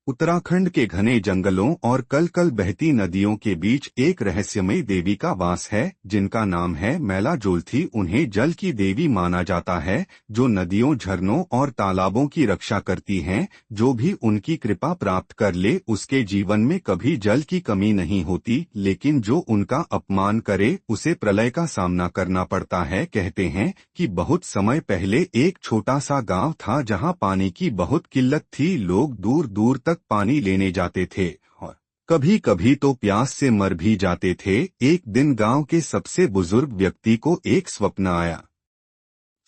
उत्तराखंड के घने जंगलों और कल कल बहती नदियों के बीच एक रहस्यमयी देवी का वास है जिनका नाम है मैला जोलथी। उन्हें जल की देवी माना जाता है, जो नदियों, झरनों और तालाबों की रक्षा करती हैं। जो भी उनकी कृपा प्राप्त कर ले उसके जीवन में कभी जल की कमी नहीं होती, लेकिन जो उनका अपमान करे उसे प्रलय का सामना करना पड़ता है। कहते हैं कि बहुत समय पहले एक छोटा सा गांव था जहां पानी की बहुत किल्लत थी। लोग दूर दूर तक पानी लेने जाते थे और कभी कभी तो प्यास से मर भी जाते थे। एक दिन गांव के सबसे बुजुर्ग व्यक्ति को एक स्वप्न आया।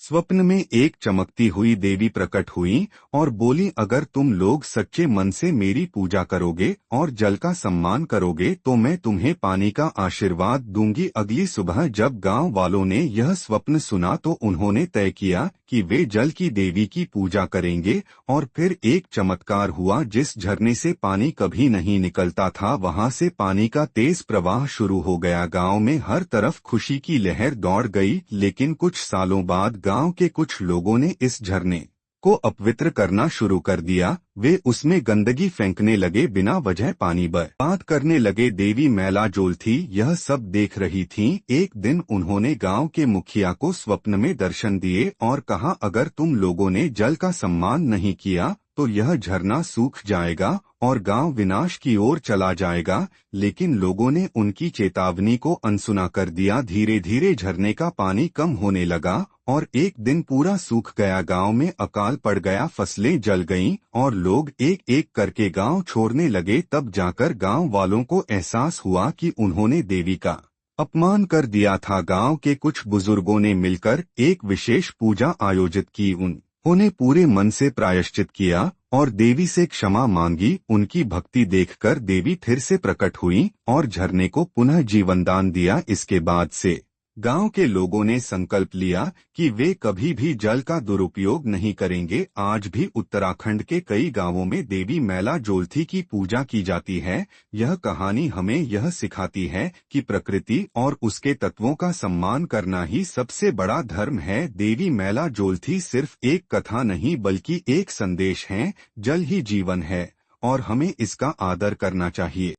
स्वप्न में एक चमकती हुई देवी प्रकट हुई और बोली, अगर तुम लोग सच्चे मन से मेरी पूजा करोगे और जल का सम्मान करोगे तो मैं तुम्हें पानी का आशीर्वाद दूंगी। अगली सुबह जब गांव वालों ने यह स्वप्न सुना तो उन्होंने तय किया कि वे जल की देवी की पूजा करेंगे। और फिर एक चमत्कार हुआ। जिस झरने से पानी कभी नहीं निकलता था वहां से पानी का तेज प्रवाह शुरू हो गया। गांव में हर तरफ खुशी की लहर दौड़ गई। लेकिन कुछ सालों बाद गांव के कुछ लोगों ने इस झरने को अपवित्र करना शुरू कर दिया। वे उसमें गंदगी फेंकने लगे, बिना वजह पानी बर्बाद करने लगे। देवी मैला जोलथी यह सब देख रही थीं। एक दिन उन्होंने गांव के मुखिया को स्वप्न में दर्शन दिए और कहा, अगर तुम लोगों ने जल का सम्मान नहीं किया तो यह झरना सूख जाएगा और गांव विनाश की ओर चला जाएगा। लेकिन लोगों ने उनकी चेतावनी को अनसुना कर दिया। धीरे धीरे झरने का पानी कम होने लगा और एक दिन पूरा सूख गया। गांव में अकाल पड़ गया, फसलें जल गईं और लोग एक एक करके गांव छोड़ने लगे। तब जाकर गांव वालों को एहसास हुआ कि उन्होंने देवी का अपमान कर दिया था। गांव के कुछ बुजुर्गों ने मिलकर एक विशेष पूजा आयोजित की। उन्होंने पूरे मन से प्रायश्चित किया और देवी से क्षमा मांगी। उनकी भक्ति देखकर देवी फिर से प्रकट हुई और झरने को पुनः जीवनदान दिया। इसके बाद से गांव के लोगों ने संकल्प लिया कि वे कभी भी जल का दुरुपयोग नहीं करेंगे। आज भी उत्तराखंड के कई गांवों में देवी मैला जोलथी की पूजा की जाती है। यह कहानी हमें यह सिखाती है कि प्रकृति और उसके तत्वों का सम्मान करना ही सबसे बड़ा धर्म है। देवी मैला जोलथी सिर्फ एक कथा नहीं बल्कि एक संदेश है। जल ही जीवन है और हमें इसका आदर करना चाहिए।